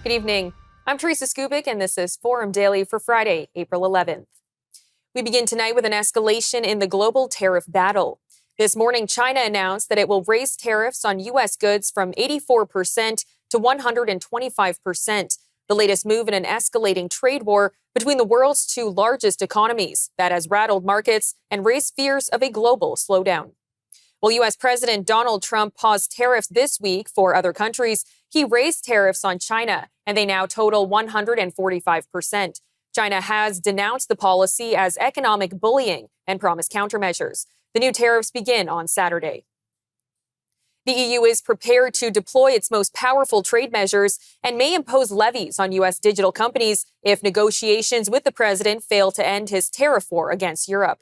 Good evening. I'm Teresa Skubic, and this is Forum Daily for Friday, April 11th. We begin tonight with an escalation in the global tariff battle. This morning, China announced that it will raise tariffs on U.S. goods from 84% to 125%, the latest move in an escalating trade war between the world's two largest economies that has rattled markets and raised fears of a global slowdown. While U.S. President Donald Trump paused tariffs this week for other countries, he raised tariffs on China, and they now total 145%. China has denounced the policy as economic bullying and promised countermeasures. The new tariffs begin on Saturday. The EU is prepared to deploy its most powerful trade measures and may impose levies on U.S. digital companies if negotiations with the president fail to end his tariff war against Europe.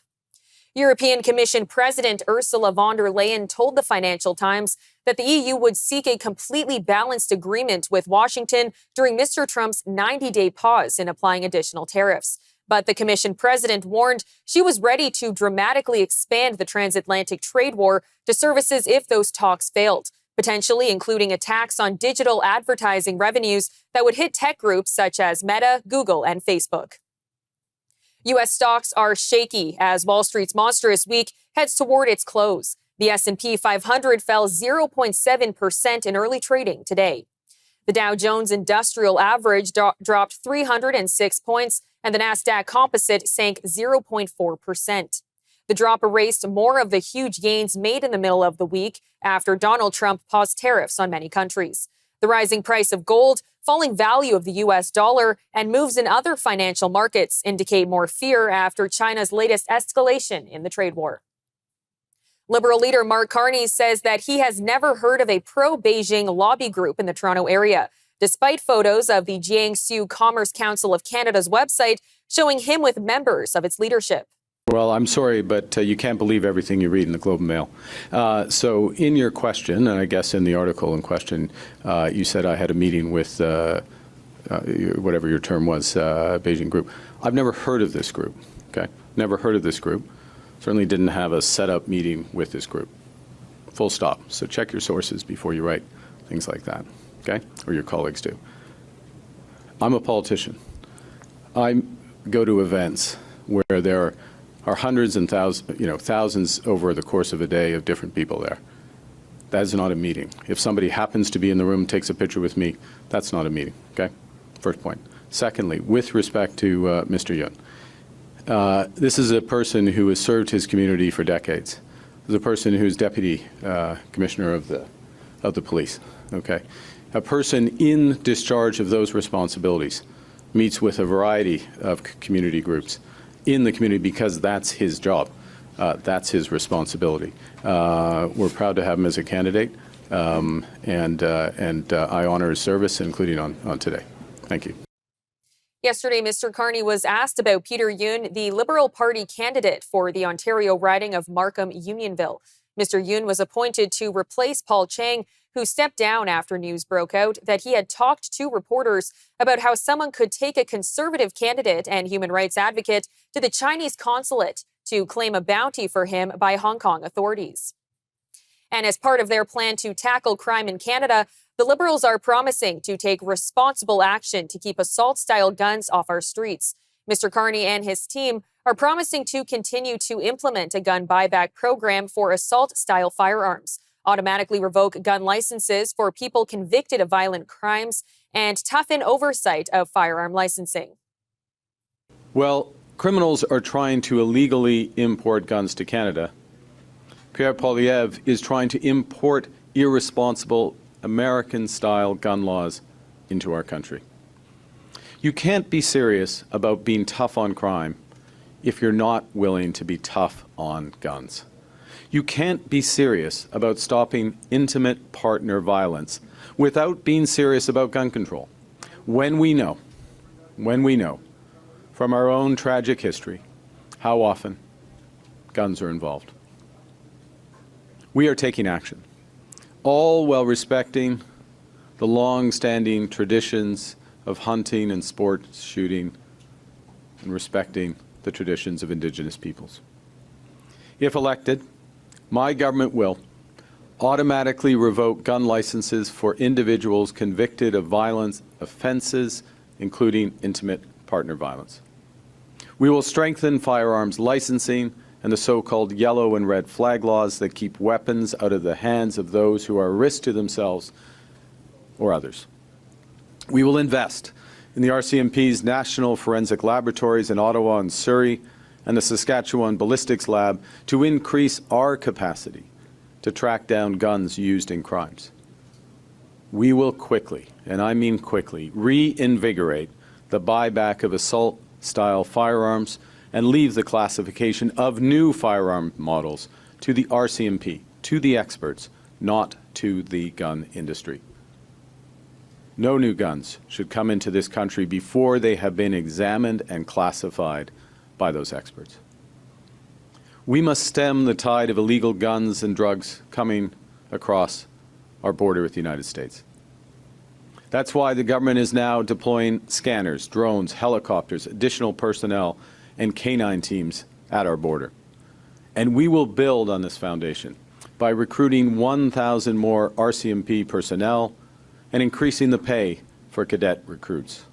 European Commission President Ursula von der Leyen told the Financial Times that the EU would seek a completely balanced agreement with Washington during Mr. Trump's 90-day pause in applying additional tariffs. But the Commission president warned she was ready to dramatically expand the transatlantic trade war to services if those talks failed, potentially including a tax on digital advertising revenues that would hit tech groups such as Meta, Google, and Facebook. U.S. stocks are shaky as Wall Street's monstrous week heads toward its close. The S&P 500 fell 0.7% in early trading today. The Dow Jones Industrial Average dropped 306 points, and the Nasdaq Composite sank 0.4%. The drop erased more of the huge gains made in the middle of the week after Donald Trump paused tariffs on many countries. The rising price of gold, falling value of the U.S. dollar, and moves in other financial markets indicate more fear after China's latest escalation in the trade war. Liberal leader Mark Carney says that he has never heard of a pro-Beijing lobby group in the Toronto area, despite photos of the Jiangsu Commerce Council of Canada's website showing him with members of its leadership. Well, I'm sorry, but you can't believe everything you read in the Globe and Mail. So in your question, and I guess in the article in question, you said I had a meeting with whatever your term was, Beijing group. I've never heard of this group, okay? Never heard of this group. Certainly didn't have a set-up meeting with this group. Full stop. So check your sources before you write things like that, okay? Or your colleagues do. I'm a politician. I go to events where there are hundreds and thousands over the course of a day of different people there. That is not a meeting. If somebody happens to be in the room, takes a picture with me, that's not a meeting, okay? First point. Secondly, with respect to Mr. Yun, this is a person who has served his community for decades. This is a person who's deputy commissioner of the police, okay? A person in discharge of those responsibilities meets with a variety of community groups in the community because that's his job. That's his responsibility. We're proud to have him as a candidate, and I honor his service, including on today. Thank you. Yesterday, Mr. Carney was asked about Peter Yun, the Liberal Party candidate for the Ontario riding of Markham-Unionville. Mr. Yun was appointed to replace Paul Chang, who stepped down after news broke out that he had talked to reporters about how someone could take a conservative candidate and human rights advocate to the Chinese consulate to claim a bounty for him by Hong Kong authorities. And as part of their plan to tackle crime in Canada, the Liberals are promising to take responsible action to keep assault-style guns off our streets. Mr. Carney and his team are promising to continue to implement a gun buyback program for assault-style firearms, automatically revoke gun licenses for people convicted of violent crimes, and toughen oversight of firearm licensing. Well, criminals are trying to illegally import guns to Canada. Pierre Poilievre is trying to import irresponsible American-style gun laws into our country. You can't be serious about being tough on crime if you're not willing to be tough on guns. You can't be serious about stopping intimate partner violence without being serious about gun control. When we know from our own tragic history how often guns are involved. We are taking action, all while respecting the long-standing traditions of hunting and sport shooting and respecting the traditions of Indigenous peoples. If elected, my government will automatically revoke gun licenses for individuals convicted of violent offenses, including intimate partner violence. We will strengthen firearms licensing and the so-called yellow and red flag laws that keep weapons out of the hands of those who are a risk to themselves or others. We will invest in the RCMP's National Forensic Laboratories in Ottawa and Surrey and the Saskatchewan Ballistics Lab to increase our capacity to track down guns used in crimes. We will quickly, and I mean quickly, reinvigorate the buyback of assault-style firearms and leave the classification of new firearm models to the RCMP, to the experts, not to the gun industry. No new guns should come into this country before they have been examined and classified by those experts. We must stem the tide of illegal guns and drugs coming across our border with the United States. That's why the government is now deploying scanners, drones, helicopters, additional personnel, and canine teams at our border. And we will build on this foundation by recruiting 1,000 more RCMP personnel and increasing the pay for cadet recruits.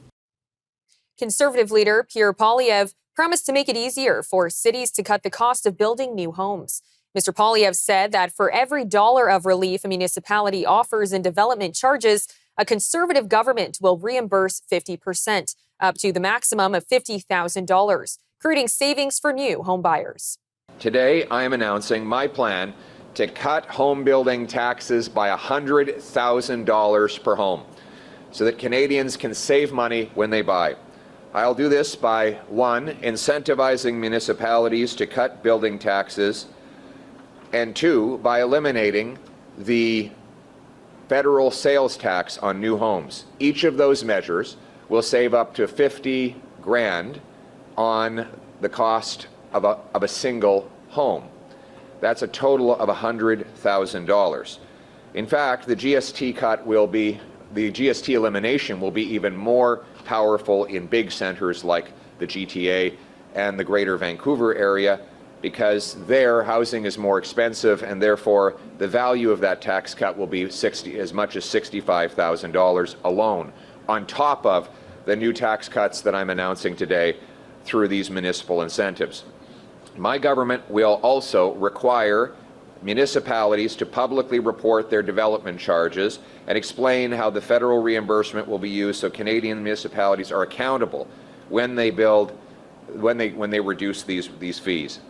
Conservative leader Pierre Poilievre promised to make it easier for cities to cut the cost of building new homes. Mr. Poilievre said that for every dollar of relief a municipality offers in development charges, a Conservative government will reimburse 50%, up to the maximum of $50,000, creating savings for new homebuyers. Today, I am announcing my plan to cut home building taxes by $100,000 per home so that Canadians can save money when they buy. I'll do this by, one, incentivizing municipalities to cut building taxes, and two, by eliminating the federal sales tax on new homes. Each of those measures will save up to $50,000 on the cost of a single home. That's a total of $100,000. In fact, the GST elimination will be even more powerful in big centers like the GTA and the Greater Vancouver area, because there housing is more expensive, and therefore the value of that tax cut will be as much as $65,000 alone, on top of the new tax cuts that I'm announcing today through these municipal incentives. My government will also require municipalities to publicly report their development charges and explain how the federal reimbursement will be used so Canadian municipalities are accountable when they reduce these fees.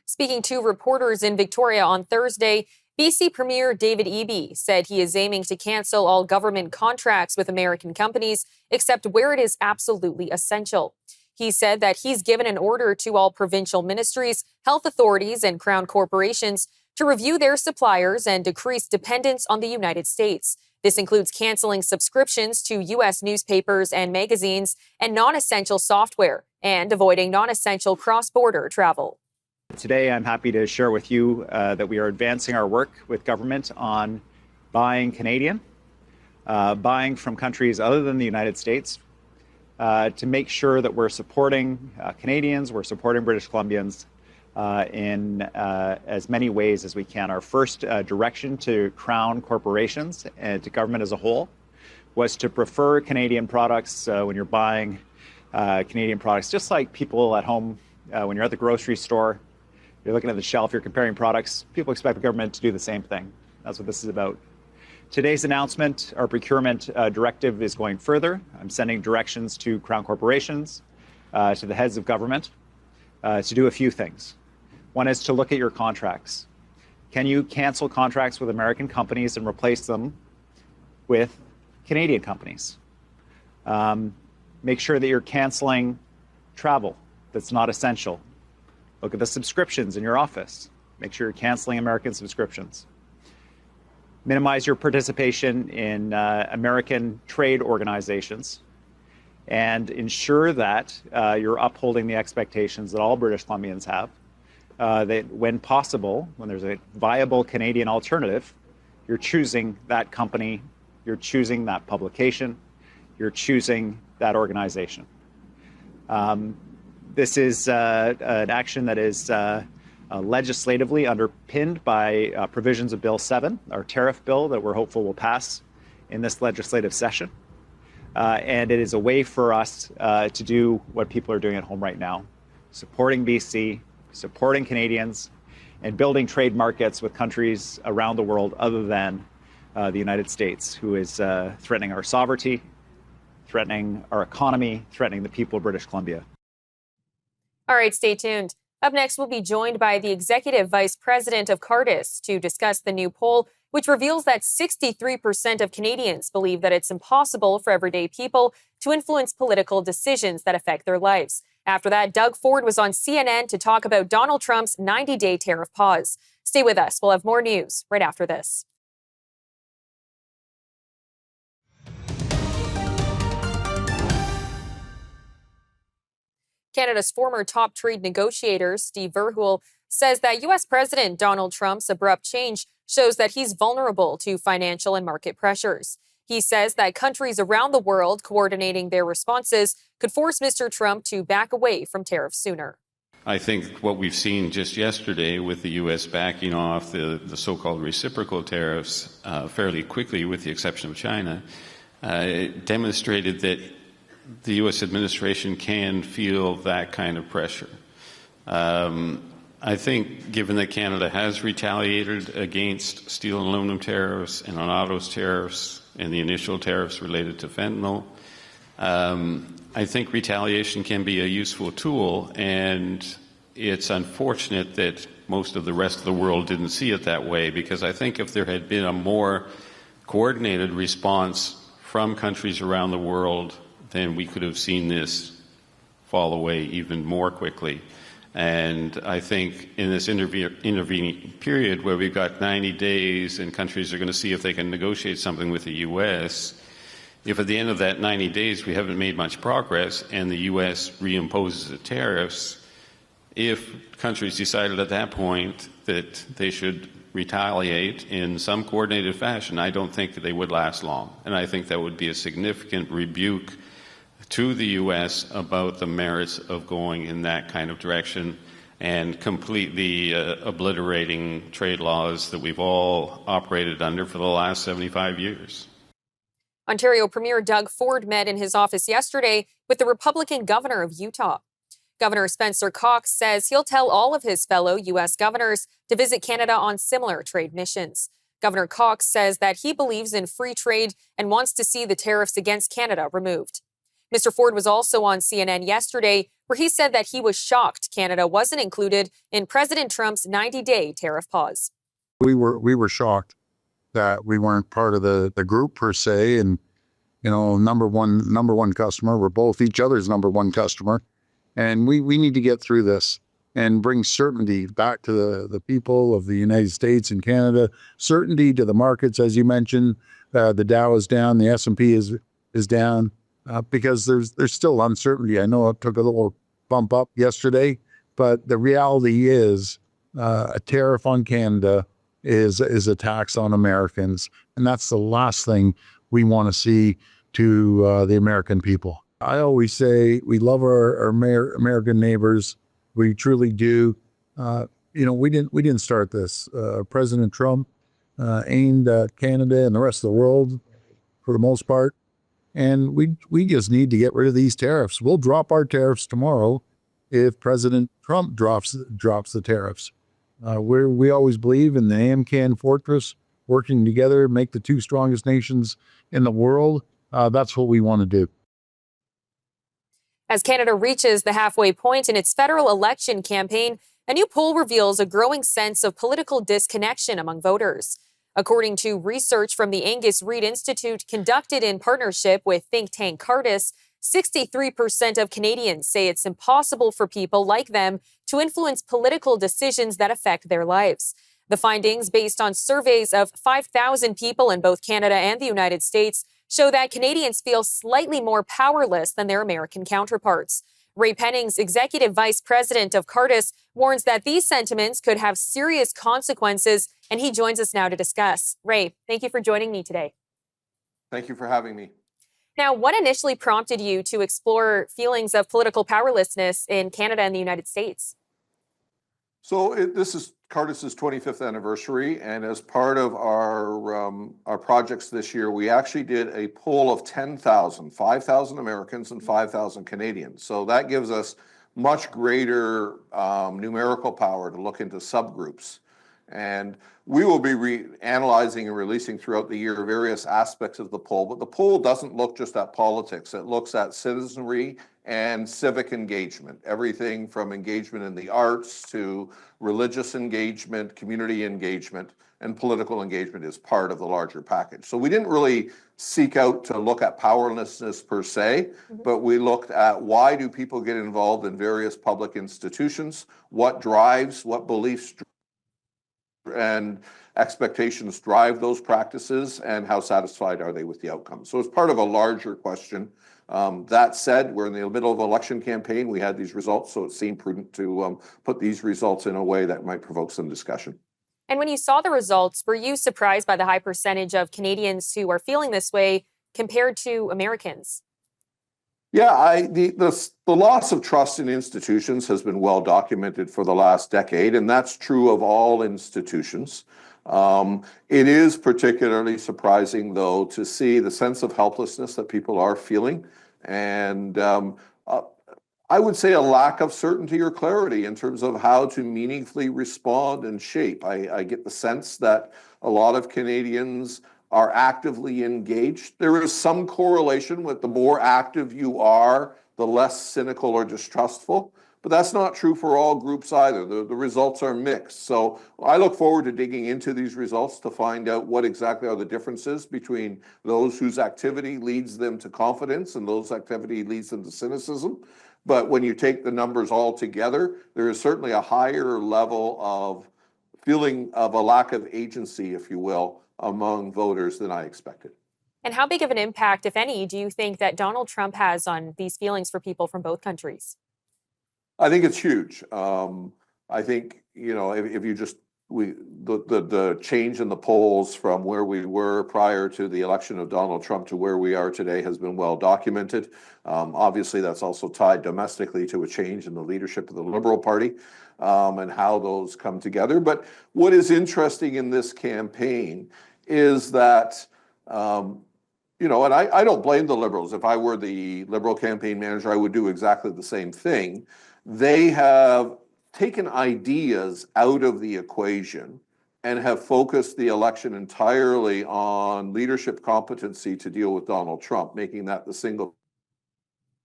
Speaking to reporters in Victoria on Thursday, BC Premier David Eby said he is aiming to cancel all government contracts with American companies, except where it is absolutely essential. He said that he's given an order to all provincial ministries, health authorities, and crown corporations to review their suppliers and decrease dependence on the United States. This includes canceling subscriptions to U.S. newspapers and magazines and non-essential software, and avoiding non-essential cross-border travel. Today, I'm happy to share with you that we are advancing our work with government on buying Canadian, buying from countries other than the United States, to make sure that we're supporting Canadians, we're supporting British Columbians in as many ways as we can. Our first direction to Crown corporations and to government as a whole was to prefer Canadian products when you're buying Canadian products, just like people at home, when you're at the grocery store, you're looking at the shelf, you're comparing products, people expect the government to do the same thing. That's what this is about. Today's announcement, our procurement directive, is going further. I'm sending directions to Crown corporations, to the heads of government, to do a few things. One is to look at your contracts. Can you cancel contracts with American companies and replace them with Canadian companies? Make sure that you're canceling travel that's not essential. Look at the subscriptions in your office. Make sure you're canceling American subscriptions. Minimize your participation in American trade organizations, and ensure that you're upholding the expectations that all British Columbians have, that when possible, when there's a viable Canadian alternative, you're choosing that company, you're choosing that publication, you're choosing that organization. This is an action that is legislatively underpinned by provisions of Bill 7, our tariff bill that we're hopeful will pass in this legislative session. And it is a way for us to do what people are doing at home right now, supporting BC, supporting Canadians, and building trade markets with countries around the world other than the United States, who is threatening our sovereignty, threatening our economy, threatening the people of British Columbia. All right, stay tuned. Up next, we'll be joined by the Executive Vice President of Cardis to discuss the new poll, which reveals that 63% of Canadians believe that it's impossible for everyday people to influence political decisions that affect their lives. After that, Doug Ford was on CNN to talk about Donald Trump's 90-day tariff pause. Stay with us. We'll have more news right after this. Canada's former top trade negotiator, Steve Verhoeven, says that U.S. President Donald Trump's abrupt change shows that he's vulnerable to financial and market pressures. He says that countries around the world coordinating their responses could force Mr. Trump to back away from tariffs sooner. I think what we've seen just yesterday with the U.S. backing off the so-called reciprocal tariffs fairly quickly, with the exception of China, it demonstrated that the U.S. administration can feel that kind of pressure. I think given that Canada has retaliated against steel and aluminum tariffs and on autos tariffs and the initial tariffs related to fentanyl, I think retaliation can be a useful tool, and it's unfortunate that most of the rest of the world didn't see it that way, because I think if there had been a more coordinated response from countries around the world, then we could have seen this fall away even more quickly. And I think in this intervening period where we've got 90 days and countries are going to see if they can negotiate something with the U.S., if at the end of that 90 days we haven't made much progress and the U.S. reimposes the tariffs, if countries decided at that point that they should retaliate in some coordinated fashion, I don't think that they would last long. And I think that would be a significant rebuke to the U.S. about the merits of going in that kind of direction and completely obliterating trade laws that we've all operated under for the last 75 years. Ontario Premier Doug Ford met in his office yesterday with the Republican governor of Utah. Governor Spencer Cox says he'll tell all of his fellow U.S. governors to visit Canada on similar trade missions. Governor Cox says that he believes in free trade and wants to see the tariffs against Canada removed. Mr. Ford was also on CNN yesterday, where he said that he was shocked Canada wasn't included in President Trump's 90-day tariff pause. We were shocked that we weren't part of the group per se, and number one customer. We're both each other's number one customer, and we need to get through this and bring certainty back to the people of the United States and Canada. Certainty to the markets, as you mentioned. The Dow is down, the S&P is down. Because there's still uncertainty. I know it took a little bump up yesterday, but the reality is a tariff on Canada is a tax on Americans, and that's the last thing we want to see to the American people. I always say we love our American neighbors. We truly do. We didn't start this. President Trump aimed at Canada and the rest of the world for the most part. And we just need to get rid of these tariffs. We'll drop our tariffs tomorrow if President Trump drops the tariffs. We always believe in the AMCAN fortress, working together, make the two strongest nations in the world. That's what we want to do. As Canada reaches the halfway point in its federal election campaign, a new poll reveals a growing sense of political disconnection among voters. According to research from the Angus Reid Institute conducted in partnership with think tank Cardis, 63% of Canadians say it's impossible for people like them to influence political decisions that affect their lives. The findings, based on surveys of 5,000 people in both Canada and the United States, show that Canadians feel slightly more powerless than their American counterparts. Ray Pennings, Executive Vice President of Cardis, warns that these sentiments could have serious consequences, and he joins us now to discuss. Ray, thank you for joining me today. Thank you for having me. Now, what initially prompted you to explore feelings of political powerlessness in Canada and the United States? So this is Cardis's 25th anniversary, and as part of our projects this year, we actually did a poll of 10,000, 5,000 Americans and 5,000 Canadians. So that gives us much greater numerical power to look into subgroups. And we will be analyzing and releasing throughout the year various aspects of the poll, but the poll doesn't look just at politics. It looks at citizenry and civic engagement, everything from engagement in the arts to religious engagement, community engagement, and political engagement is part of the larger package. So we didn't really seek out to look at powerlessness per se, but we looked at why do people get involved in various public institutions, what drives, what beliefs and expectations drive those practices, and how satisfied are they with the outcome. So it's part of a larger question. That said, we're in the middle of an election campaign. We had these results, so it seemed prudent to put these results in a way that might provoke some discussion. And when you saw the results, were you surprised by the high percentage of Canadians who are feeling this way compared to Americans? Yeah, the loss of trust in institutions has been well documented for the last decade, and that's true of all institutions. It is particularly surprising, though, to see the sense of helplessness that people are feeling, and I would say a lack of certainty or clarity in terms of how to meaningfully respond and shape. I get the sense that a lot of Canadians are actively engaged. There is some correlation with the more active you are, the less cynical or distrustful, but that's not true for all groups either. The results are mixed. So I look forward to digging into these results to find out what exactly are the differences between those whose activity leads them to confidence and those activity leads them to cynicism. But when you take the numbers all together, there is certainly a higher level of feeling of a lack of agency, if you will, among voters than I expected. And how big of an impact, if any, do you think that Donald Trump has on these feelings for people from both countries? I think it's huge. I think, if you just the change in the polls from where we were prior to the election of Donald Trump to where we are today has been well documented. Obviously, that's also tied domestically to a change in the leadership of the Liberal Party and how those come together. But what is interesting in this campaign is that, and I don't blame the Liberals. If I were the Liberal campaign manager, I would do exactly the same thing. They have taken ideas out of the equation and have focused the election entirely on leadership competency to deal with Donald Trump, making that the single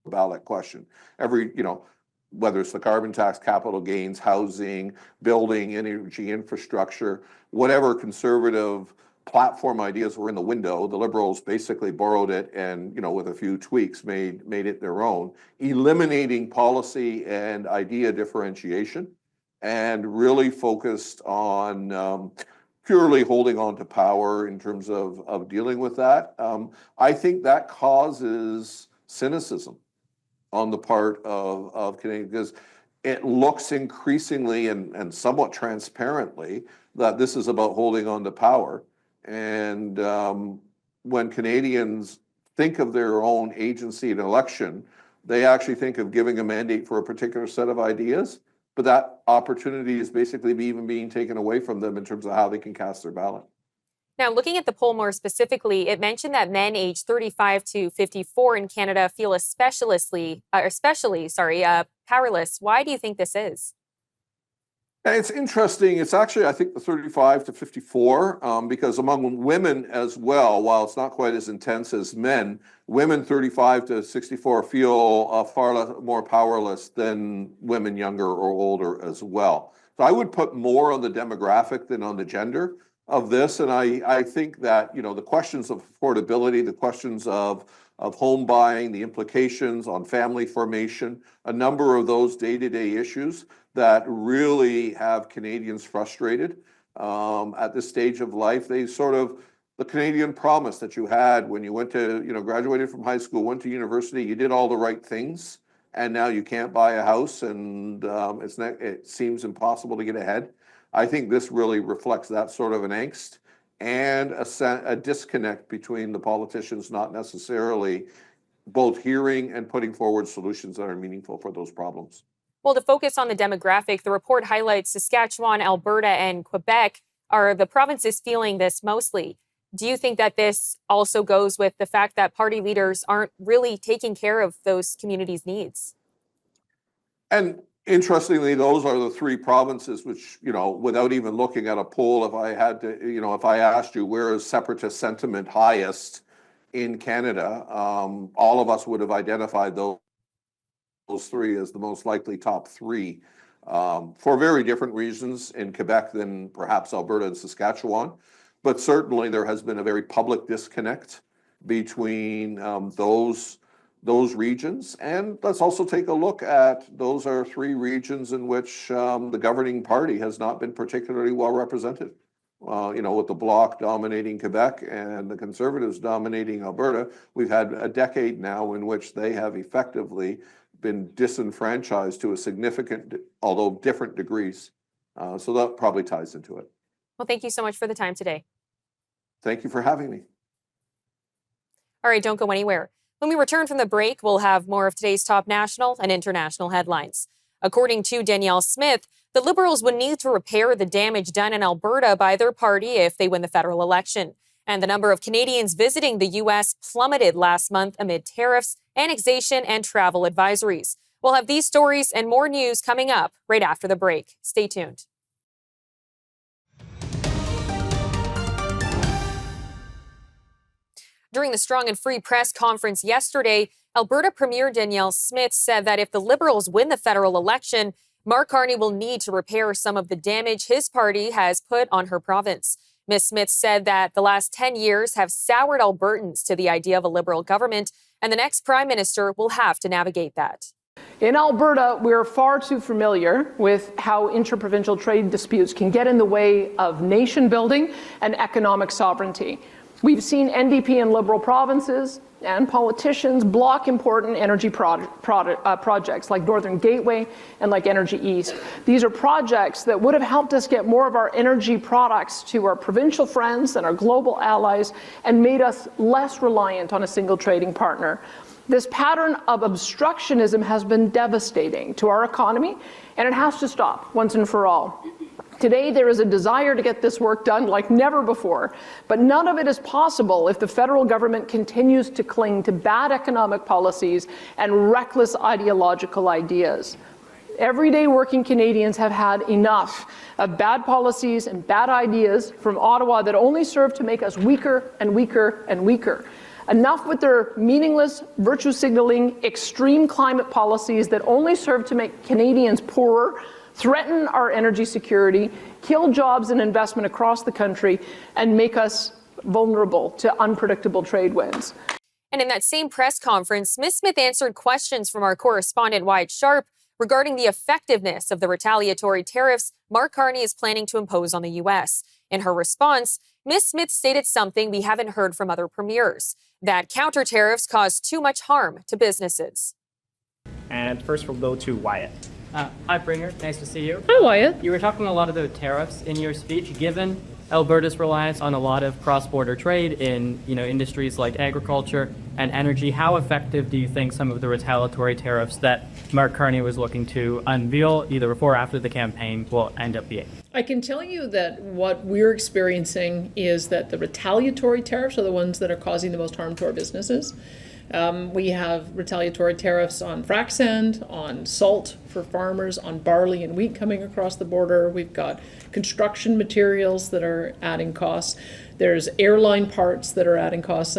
ballot question. Whether it's the carbon tax, capital gains, housing, building, energy infrastructure, whatever conservative platform ideas were in the window, the Liberals basically borrowed it and, with a few tweaks, made it their own, eliminating policy and idea differentiation, and really focused on purely holding on to power in terms of dealing with that. I think that causes cynicism on the part of Canadians, because it looks increasingly and somewhat transparently that this is about holding on to power. And when Canadians think of their own agency in election, they actually think of giving a mandate for a particular set of ideas, but that opportunity is basically even being taken away from them in terms of how they can cast their ballot. Now, looking at the poll more specifically, it mentioned that men aged 35 to 54 in Canada feel especially powerless. Why do you think this is? It's interesting. It's actually, I think, the 35 to 54, because among women as well, while it's not quite as intense as men, women 35 to 64 feel far more powerless than women younger or older as well. So I would put more on the demographic than on the gender of this. And I think that, the questions of affordability, the questions of home buying, the implications on family formation, a number of those day-to-day issues that really have Canadians frustrated at this stage of life. The Canadian promise that you had when you went to, graduated from high school, went to university, you did all the right things, and now you can't buy a house, and it seems impossible to get ahead. I think this really reflects that sort of an angst and a disconnect between the politicians not necessarily both hearing and putting forward solutions that are meaningful for those problems. Well, to focus on the demographic, the report highlights Saskatchewan, Alberta, and Quebec are the provinces feeling this mostly. Do you think that this also goes with the fact that party leaders aren't really taking care of those communities' needs? And interestingly, those are the three provinces which, without even looking at a poll, if I had to, if I asked you where is separatist sentiment highest in Canada, all of us would have identified those three as the most likely top three, for very different reasons in Quebec than perhaps Alberta and Saskatchewan. But certainly there has been a very public disconnect between those regions. And let's also take a look at those are three regions in which the governing party has not been particularly well represented. With the Bloc dominating Quebec and the Conservatives dominating Alberta, we've had a decade now in which they have effectively been disenfranchised to a significant, although different degrees. So that probably ties into it. Well, thank you so much for the time today. Thank you for having me. All right, don't go anywhere. When we return from the break, we'll have more of today's top national and international headlines. According to Danielle Smith, the Liberals would need to repair the damage done in Alberta by their party if they win the federal election. And the number of Canadians visiting the U.S. plummeted last month amid tariffs, annexation, and travel advisories. We'll have these stories and more news coming up right after the break. Stay tuned. During the Strong and Free press conference yesterday, Alberta Premier Danielle Smith said that if the Liberals win the federal election, Mark Carney will need to repair some of the damage his party has put on her province. Ms. Smith said that the last 10 years have soured Albertans to the idea of a Liberal government, and the next Prime Minister will have to navigate that. In Alberta, we're far too familiar with how interprovincial trade disputes can get in the way of nation building and economic sovereignty. We've seen NDP and Liberal provinces and politicians block important energy projects like Northern Gateway and like Energy East. These are projects that would have helped us get more of our energy products to our provincial friends and our global allies and made us less reliant on a single trading partner. This pattern of obstructionism has been devastating to our economy, and it has to stop once and for all. Today, there is a desire to get this work done like never before, but none of it is possible if the federal government continues to cling to bad economic policies and reckless ideological ideas. Everyday working Canadians have had enough of bad policies and bad ideas from Ottawa that only serve to make us weaker and weaker and weaker. Enough with their meaningless, virtue signaling, extreme climate policies that only serve to make Canadians poorer, threaten our energy security, kill jobs and investment across the country, and make us vulnerable to unpredictable trade winds. And in that same press conference, Ms. Smith answered questions from our correspondent Wyatt Sharp regarding the effectiveness of the retaliatory tariffs Mark Carney is planning to impose on the U.S. In her response, Ms. Smith stated something we haven't heard from other premiers, that counter tariffs cause too much harm to businesses. And first we'll go to Wyatt. Hi, Bringer. Nice to see you. Hi, Wyatt. You were talking a lot about tariffs in your speech. Given Alberta's reliance on a lot of cross-border trade in, industries like agriculture and energy, how effective do you think some of the retaliatory tariffs that Mark Carney was looking to unveil, either before or after the campaign, will end up being? I can tell you that what we're experiencing is that the retaliatory tariffs are the ones that are causing the most harm to our businesses. We have retaliatory tariffs on frac sand, on salt for farmers, on barley and wheat coming across the border. We've got construction materials that are adding costs. There's airline parts that are adding costs.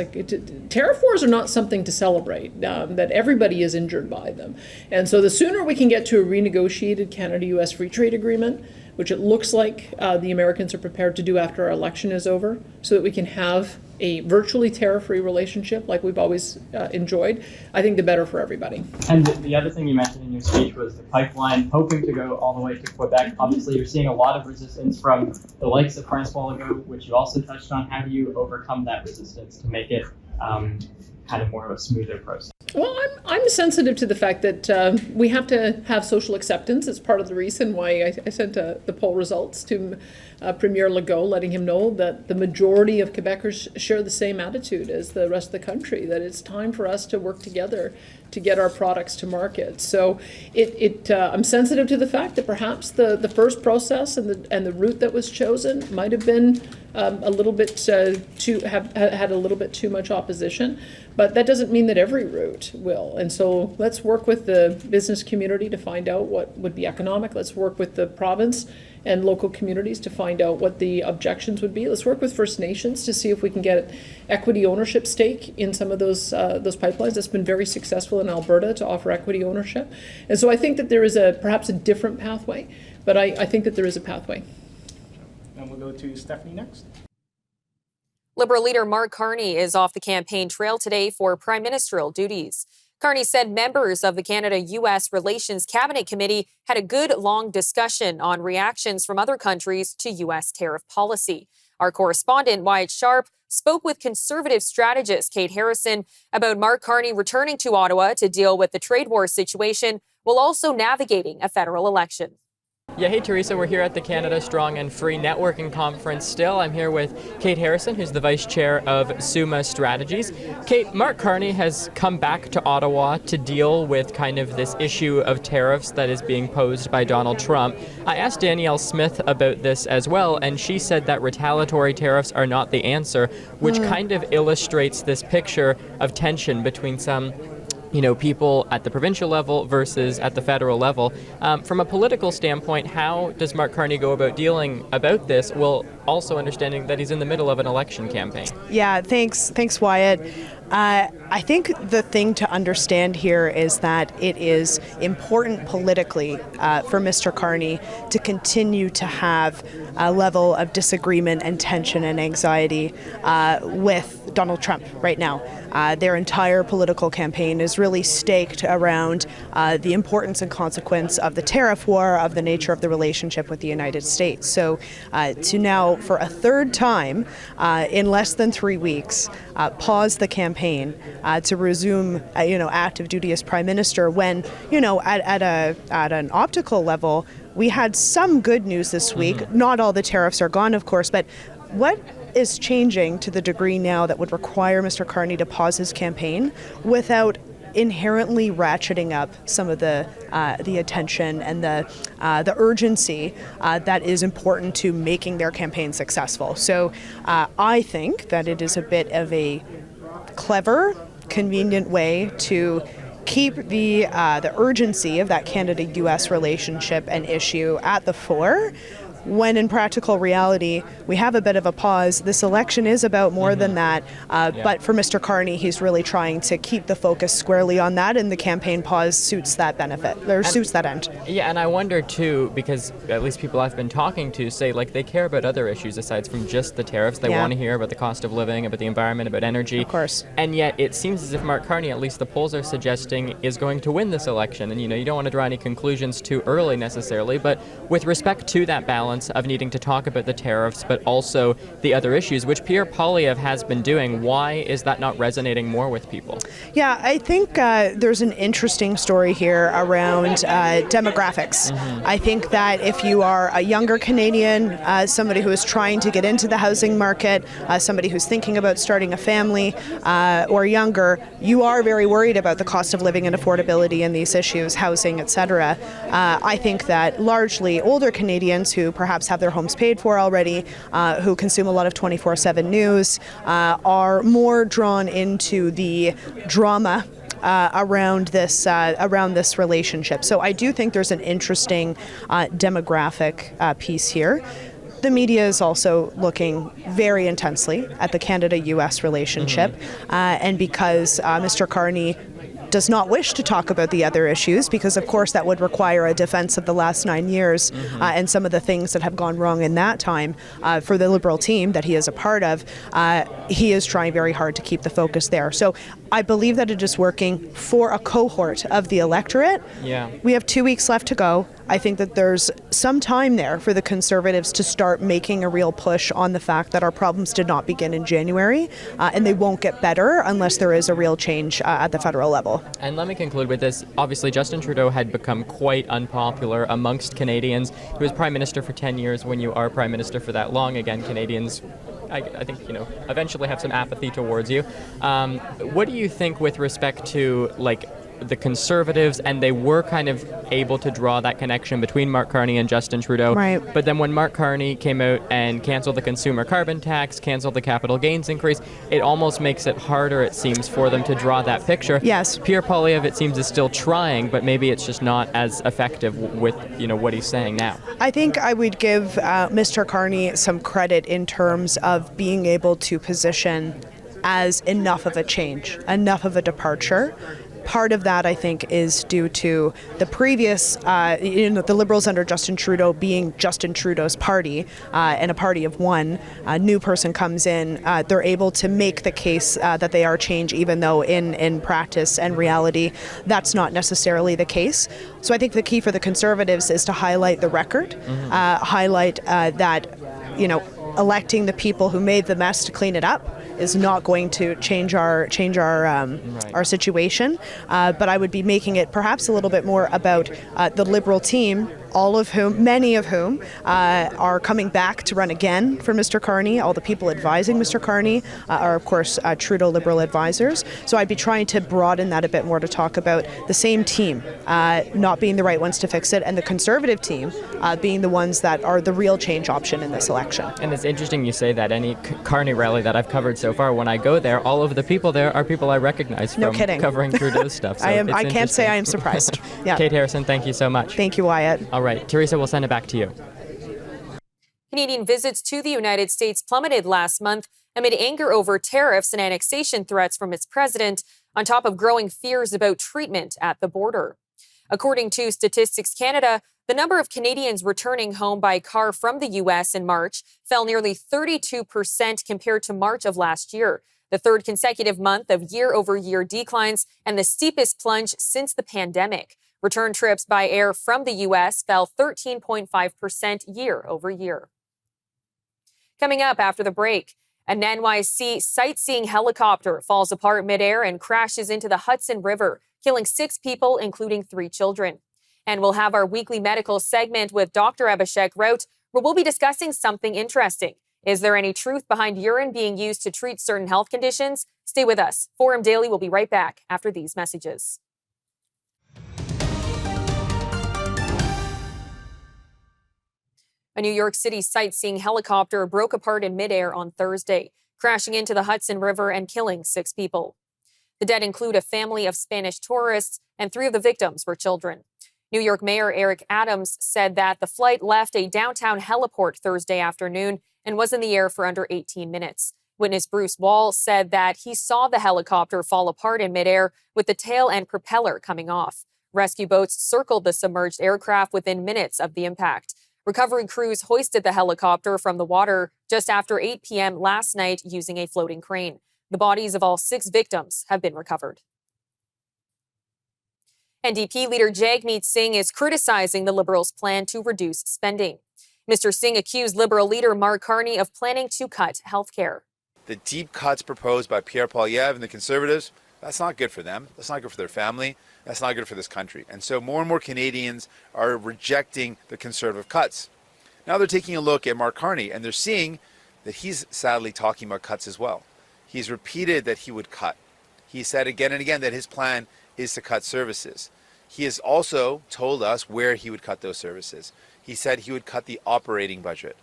Tariff wars are not something to celebrate, that everybody is injured by them. And so the sooner we can get to a renegotiated Canada-US free trade agreement, which it looks like the Americans are prepared to do after our election is over, so that we can have a virtually tariff-free relationship like we've always enjoyed, I think the better for everybody. And the other thing you mentioned in your speech was the pipeline, hoping to go all the way to Quebec. Obviously, you're seeing a lot of resistance from the likes of Francois Legault, which you also touched on. How do you overcome that resistance to make it kind of more of a smoother process? Well, I'm sensitive to the fact that we have to have social acceptance. It's part of the reason why I sent the poll results to Premier Legault, letting him know that the majority of Quebecers share the same attitude as the rest of the country, that it's time for us to work together to get our products to market. So I'm sensitive to the fact that perhaps the first process and the route that was chosen might have been a little bit had a little bit too much opposition, but that doesn't mean that every route will. And so let's work with the business community to find out what would be economic. Let's work with the province and local communities to find out what the objections would be. Let's work with First Nations to see if we can get equity ownership stake in some of those pipelines. That's been very successful in Alberta to offer equity ownership. And so I think that there is perhaps a different pathway, but I think that there is a pathway. And we'll go to Stephanie next. Liberal leader Mark Carney is off the campaign trail today for prime ministerial duties. Carney said members of the Canada-U.S. Relations Cabinet Committee had a good, long discussion on reactions from other countries to U.S. tariff policy. Our correspondent, Wyatt Sharp, spoke with Conservative strategist Kate Harrison about Mark Carney returning to Ottawa to deal with the trade war situation while also navigating a federal election. Yeah, hey Teresa, we're here at the Canada Strong and Free Networking Conference still. I'm here with Kate Harrison, who's the Vice Chair of SUMA Strategies. Kate, Mark Carney has come back to Ottawa to deal with kind of this issue of tariffs that is being posed by Donald Trump. I asked Danielle Smith about this as well, and she said that retaliatory tariffs are not the answer, which kind of illustrates this picture of tension between some people at the provincial level versus at the federal level. From a political standpoint, how does Mark Carney go about dealing about this, while also understanding that he's in the middle of an election campaign? Yeah, thanks, Wyatt. I think the thing to understand here is that it is important politically for Mr. Carney to continue to have a level of disagreement and tension and anxiety with Donald Trump right now. Their entire political campaign is really staked around the importance and consequence of the tariff war, of the nature of the relationship with the United States. So to now, for a third time in less than 3 weeks, pause the campaign to resume, active duty as Prime Minister when, at an optical level, we had some good news this week. Not all the tariffs are gone, of course, but what is changing to the degree now that would require Mr. Carney to pause his campaign without inherently ratcheting up some of the attention and the urgency that is important to making their campaign successful. So I think that it is a bit of a clever, convenient way to keep the urgency of that Canada-U.S. relationship and issue at the fore, when in practical reality, we have a bit of a pause. This election is about more than that, but for Mr. Carney, he's really trying to keep the focus squarely on that, and the campaign pause suits that benefit, or suits that end. Yeah, and I wonder too, because at least people I've been talking to say they care about other issues aside from just the tariffs. They want to hear about the cost of living, about the environment, about energy. Of course. And yet it seems as if Mark Carney, at least the polls are suggesting, is going to win this election. And you don't want to draw any conclusions too early necessarily, but with respect to that balance of needing to talk about the tariffs, but also the other issues, which Pierre Poilievre has been doing. Why is that not resonating more with people? Yeah, I think there's an interesting story here around demographics. I think that if you are a younger Canadian, somebody who is trying to get into the housing market, somebody who's thinking about starting a family, or younger, you are very worried about the cost of living and affordability and these issues, housing, etc. I think that largely older Canadians who perhaps have their homes paid for already, who consume a lot of 24/7 news, are more drawn into the drama around this relationship. So I do think there's an interesting demographic piece here. The media is also looking very intensely at the Canada-U.S. relationship, and because Mr. Carney does not wish to talk about the other issues, because of course that would require a defense of the last 9 years and some of the things that have gone wrong in that time for the Liberal team that he is a part of. He is trying very hard to keep the focus there. So I believe that it is working for a cohort of the electorate. Yeah. We have 2 weeks left to go. I think that there's some time there for the Conservatives to start making a real push on the fact that our problems did not begin in January, and they won't get better unless there is a real change at the federal level. And let me conclude with this. Obviously, Justin Trudeau had become quite unpopular amongst Canadians. He was Prime Minister for 10 years. When you are Prime Minister for that long, again, Canadians, I think, eventually have some apathy towards you. What do you think with respect to, the Conservatives, and they were kind of able to draw that connection between Mark Carney and Justin Trudeau. Right. But then when Mark Carney came out and canceled the consumer carbon tax, canceled the capital gains increase, it almost makes it harder, it seems, for them to draw that picture. Yes. Pierre Poilievre, it seems, is still trying, but maybe it's just not as effective with, what he's saying now. I think I would give Mr. Carney some credit in terms of being able to position as enough of a change, enough of a departure. Part of that, I think, is due to the previous, the Liberals under Justin Trudeau being Justin Trudeau's party and a party of one. A new person comes in, they're able to make the case that they are change, even though in practice and reality, that's not necessarily the case. So I think the key for the Conservatives is to highlight the record, highlight that, electing the people who made the mess to clean it up is not going to change our situation, but I would be making it perhaps a little bit more about the Liberal team, many of whom are coming back to run again for Mr. Carney. All the people advising Mr. Carney are, of course, Trudeau Liberal advisors. So I'd be trying to broaden that a bit more to talk about the same team not being the right ones to fix it, and the Conservative team being the ones that are the real change option in this election. And it's interesting you say that. Any Carney rally that I've covered so far, when I go there, all of the people there are people I recognize from covering Trudeau's stuff. So I can't say I am surprised. Yeah. Kate Harrison, thank you so much. Thank you, Wyatt. All right, Teresa, we'll send it back to you. Canadian visits to the United States plummeted last month amid anger over tariffs and annexation threats from its president, on top of growing fears about treatment at the border. According to Statistics Canada, the number of Canadians returning home by car from the U.S. in March fell nearly 32% compared to March of last year, the third consecutive month of year-over-year declines and the steepest plunge since the pandemic. Return trips by air from the U.S. fell 13.5% year-over-year. Coming up after the break, an NYC sightseeing helicopter falls apart midair and crashes into the Hudson River, killing 6 people, including 3 children. And we'll have our weekly medical segment with Dr. Abhishek Raut, where we'll be discussing something interesting. Is there any truth behind urine being used to treat certain health conditions? Stay with us. Forum Daily will be right back after these messages. A New York City sightseeing helicopter broke apart in midair on Thursday, crashing into the Hudson River and killing 6 people. The dead include a family of Spanish tourists, and 3 of the victims were children. New York Mayor Eric Adams said that the flight left a downtown heliport Thursday afternoon and was in the air for under 18 minutes. Witness Bruce Wall said that he saw the helicopter fall apart in midair with the tail and propeller coming off. Rescue boats circled the submerged aircraft within minutes of the impact. Recovery crews hoisted the helicopter from the water just after 8 p.m. last night using a floating crane. The bodies of all 6 victims have been recovered. NDP leader Jagmeet Singh is criticizing the Liberals' plan to reduce spending. Mr. Singh accused Liberal leader Mark Carney of planning to cut health care. The deep cuts proposed by Pierre Poilievre and the Conservatives, that's not good for them. That's not good for their family. That's not good for this country. And so more and more Canadians are rejecting the Conservative cuts. Now they're taking a look at Mark Carney, and they're seeing that he's sadly talking about cuts as well. He's repeated that he would cut. He said again and again that his plan is to cut services. He has also told us where he would cut those services. He said he would cut the operating budget.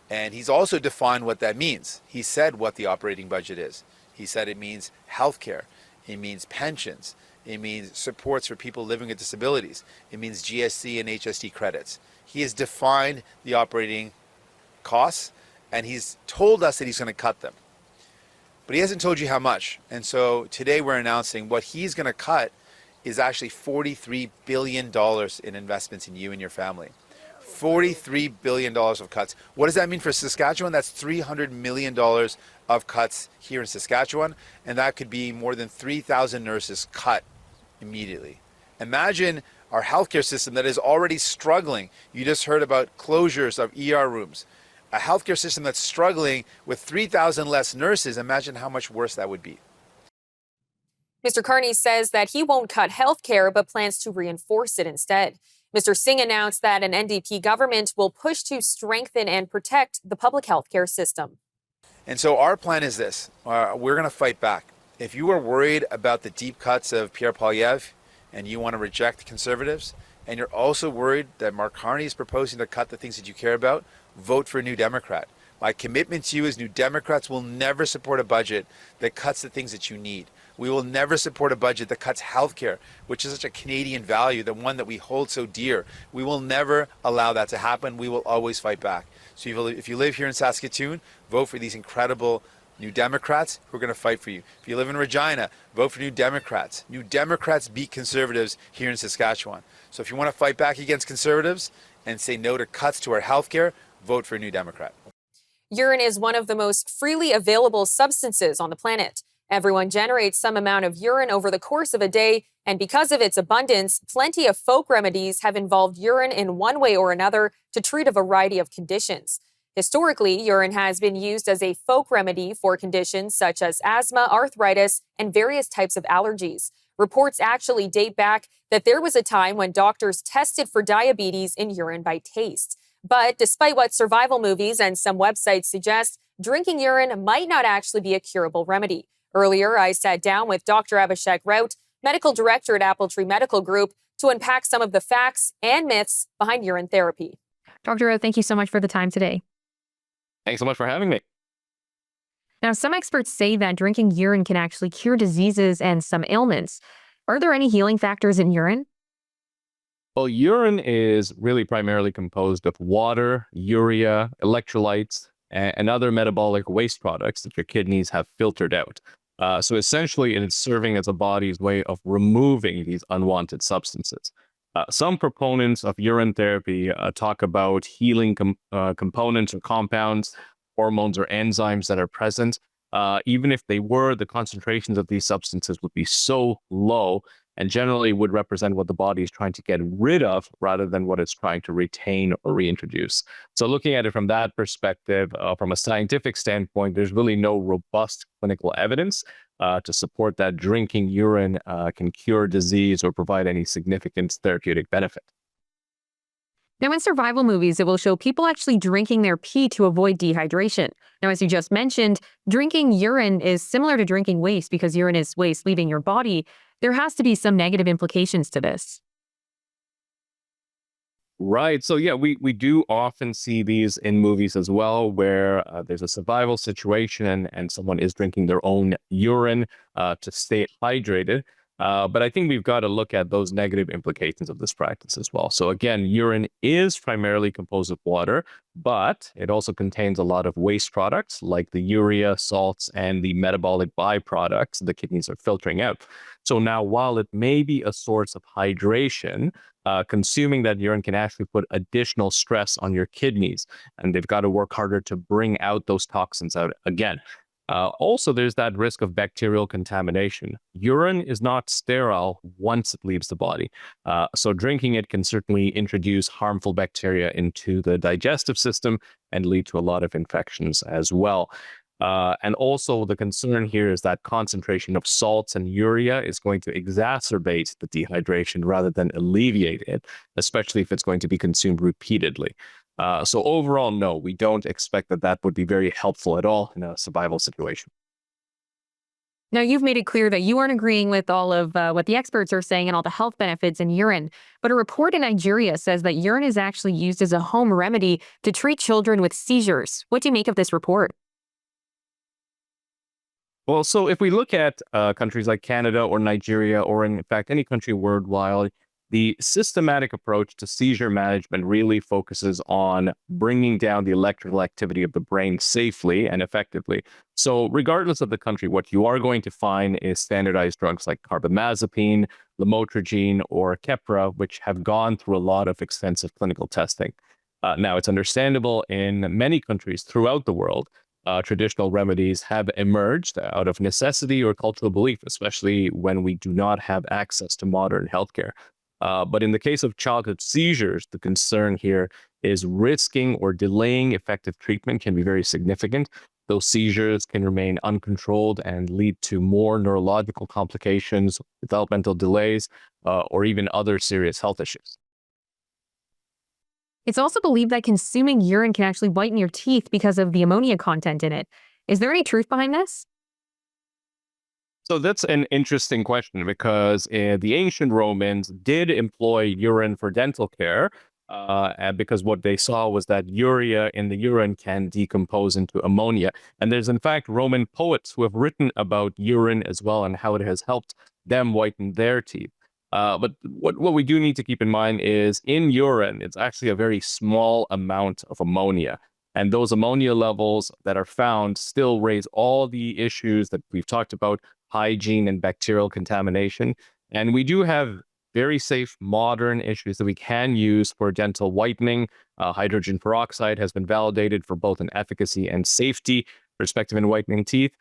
And he's also defined what that means. He said what the operating budget is. He said it means healthcare. It means pensions. It means supports for people living with disabilities. It means GST and HST credits. He has defined the operating costs, and he's told us that he's going to cut them. But he hasn't told you how much. And so today we're announcing what he's going to cut is actually $43 billion in investments in you and your family. $43 billion of cuts. What does that mean for Saskatchewan? That's $300 million of cuts here in Saskatchewan, and that could be more than 3,000 nurses cut immediately. Imagine our healthcare system that is already struggling. You just heard about closures of ER rooms. A healthcare system that's struggling with 3,000 less nurses. Imagine how much worse that would be. Mr. Carney says that he won't cut health care, but plans to reinforce it instead. Mr. Singh announced that an NDP government will push to strengthen and protect the public health care system. And so our plan is this. We're going to fight back. If you are worried about the deep cuts of Pierre Poilievre, and you want to reject conservatives, and you're also worried that Mark Carney is proposing to cut the things that you care about, vote for a New Democrat. My commitment to you is New Democrats will never support a budget that cuts the things that you need. We will never support a budget that cuts healthcare, which is such a Canadian value, the one that we hold so dear. We will never allow that to happen. We will always fight back. So if you live here in Saskatoon, vote for these incredible New Democrats who are going to fight for you. If you live in Regina, vote for New Democrats. New Democrats beat conservatives here in Saskatchewan. So if you want to fight back against conservatives and say no to cuts to our healthcare, vote for a New Democrat. Urine is one of the most freely available substances on the planet. Everyone generates some amount of urine over the course of a day, and because of its abundance, plenty of folk remedies have involved urine in one way or another to treat a variety of conditions. Historically, urine has been used as a folk remedy for conditions such as asthma, arthritis, and various types of allergies. Reports actually date back that there was a time when doctors tested for diabetes in urine by taste. But despite what survival movies and some websites suggest, drinking urine might not actually be a curable remedy. Earlier, I sat down with Dr. Abhishek Rout, medical director at Appletree Medical Group, to unpack some of the facts and myths behind urine therapy. Dr. Rout, thank you so much for the time today. Thanks so much for having me. Now, some experts say that drinking urine can actually cure diseases and some ailments. Are there any healing factors in urine? Well, urine is really primarily composed of water, urea, electrolytes, and other metabolic waste products that your kidneys have filtered out. So essentially, it is serving as a body's way of removing these unwanted substances. Some proponents of urine therapy talk about healing components or compounds, hormones or enzymes that are present. Even if they were, the concentrations of these substances would be so low and generally would represent what the body is trying to get rid of rather than what it's trying to retain or reintroduce. So looking at it from that perspective, from a scientific standpoint, there's really no robust clinical evidence to support that drinking urine can cure disease or provide any significant therapeutic benefit. Now, in survival movies, it will show people actually drinking their pee to avoid dehydration. Now, as you just mentioned, drinking urine is similar to drinking waste because urine is waste leaving your body. There has to be some negative implications to this. Right. So yeah, we do often see these in movies as well, where there's a survival situation and someone is drinking their own urine to stay hydrated. But I think we've got to look at those negative implications of this practice as well. So again, urine is primarily composed of water, but it also contains a lot of waste products like the urea, salts, and the metabolic byproducts the kidneys are filtering out. So now, while it may be a source of hydration, consuming that urine can actually put additional stress on your kidneys, and they've got to work harder to bring out those toxins out again. Also, there's that risk of bacterial contamination. Urine is not sterile once it leaves the body. So drinking it can certainly introduce harmful bacteria into the digestive system and lead to a lot of infections as well. And also the concern here is that concentration of salts and urea is going to exacerbate the dehydration rather than alleviate it, especially if it's going to be consumed repeatedly. So overall, no, we don't expect that would be very helpful at all in a survival situation. Now, you've made it clear that you aren't agreeing with all of what the experts are saying and all the health benefits in urine. But a report in Nigeria says that urine is actually used as a home remedy to treat children with seizures. What do you make of this report? Well, so if we look at countries like Canada or Nigeria, or in fact any country worldwide, the systematic approach to seizure management really focuses on bringing down the electrical activity of the brain safely and effectively. So regardless of the country, what you are going to find is standardized drugs like carbamazepine, lamotrigine, or Keppra, which have gone through a lot of extensive clinical testing. Now, it's understandable in many countries throughout the world, traditional remedies have emerged out of necessity or cultural belief, especially when we do not have access to modern healthcare. But in the case of childhood seizures, the concern here is risking or delaying effective treatment can be very significant. Those seizures can remain uncontrolled and lead to more neurological complications, developmental delays, or even other serious health issues. It's also believed that consuming urine can actually whiten your teeth because of the ammonia content in it. Is there any truth behind this? So that's an interesting question because the ancient Romans did employ urine for dental care, and because what they saw was that urea in the urine can decompose into ammonia. And there's in fact Roman poets who have written about urine as well and how it has helped them whiten their teeth. But what we do need to keep in mind is in urine, it's actually a very small amount of ammonia. And those ammonia levels that are found still raise all the issues that we've talked about, hygiene and bacterial contamination. And we do have very safe modern issues that we can use for dental whitening. Hydrogen peroxide has been validated for both an efficacy and safety perspective in whitening teeth.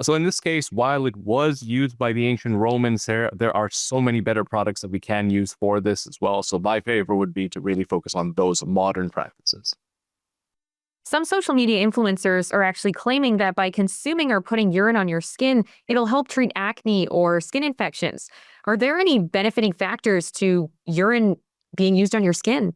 So in this case, while it was used by the ancient Romans, there are so many better products that we can use for this as well. So my favor would be to really focus on those modern practices. Some social media influencers are actually claiming that by consuming or putting urine on your skin, it'll help treat acne or skin infections. Are there any benefiting factors to urine being used on your skin?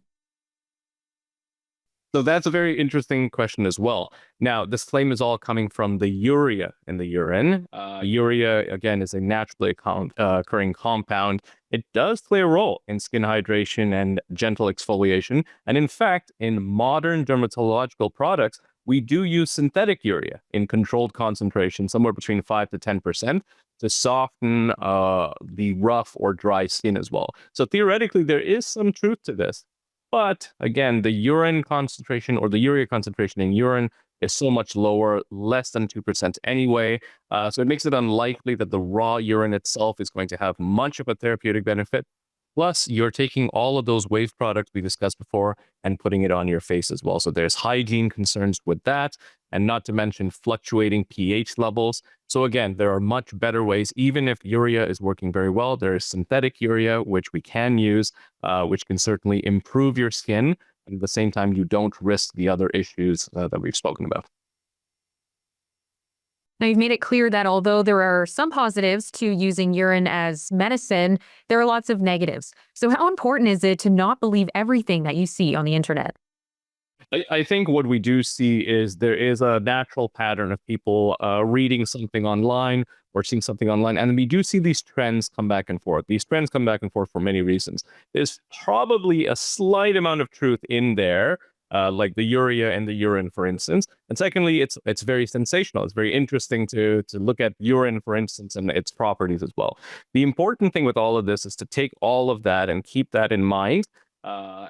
So that's a very interesting question as well. Now, this claim is all coming from the urea in the urine. Urea, again, is a naturally occurring compound. It does play a role in skin hydration and gentle exfoliation. And in fact, in modern dermatological products, we do use synthetic urea in controlled concentration, somewhere between 5 to 10%, to soften the rough or dry skin as well. So theoretically, there is some truth to this. But again, the urine concentration or the urea concentration in urine is so much lower, less than 2% anyway. So it makes it unlikely that the raw urine itself is going to have much of a therapeutic benefit. Plus, you're taking all of those waste products we discussed before and putting it on your face as well. So there's hygiene concerns with that, and not to mention fluctuating pH levels. So again, there are much better ways. Even if urea is working very well, there is synthetic urea, which we can use, which can certainly improve your skin. And at the same time, you don't risk the other issues that we've spoken about. Now, you've made it clear that although there are some positives to using urine as medicine, there are lots of negatives. So how important is it to not believe everything that you see on the internet? I think what we do see is there is a natural pattern of people reading something online or seeing something online. And we do see these trends come back and forth. These trends come back and forth for many reasons. There's probably a slight amount of truth in there, like the urea and the urine, for instance. And secondly, it's very sensational. It's very interesting to look at urine, for instance, and its properties as well. The important thing with all of this is to take all of that and keep that in mind.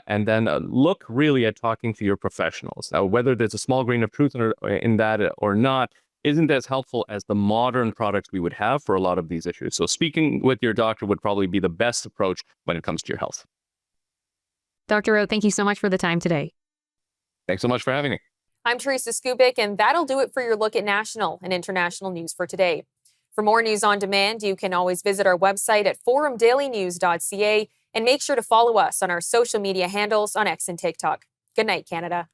And then look really at talking to your professionals. Now, whether there's a small grain of truth in that or not isn't as helpful as the modern products we would have for a lot of these issues. So speaking with your doctor would probably be the best approach when it comes to your health. Dr. Rowe, thank you so much for the time today. Thanks so much for having me. I'm Teresa Skubik, and that'll do it for your look at national and international news for today. For more news on demand, you can always visit our website at forumdailynews.ca and make sure to follow us on our social media handles on X and TikTok. Good night, Canada.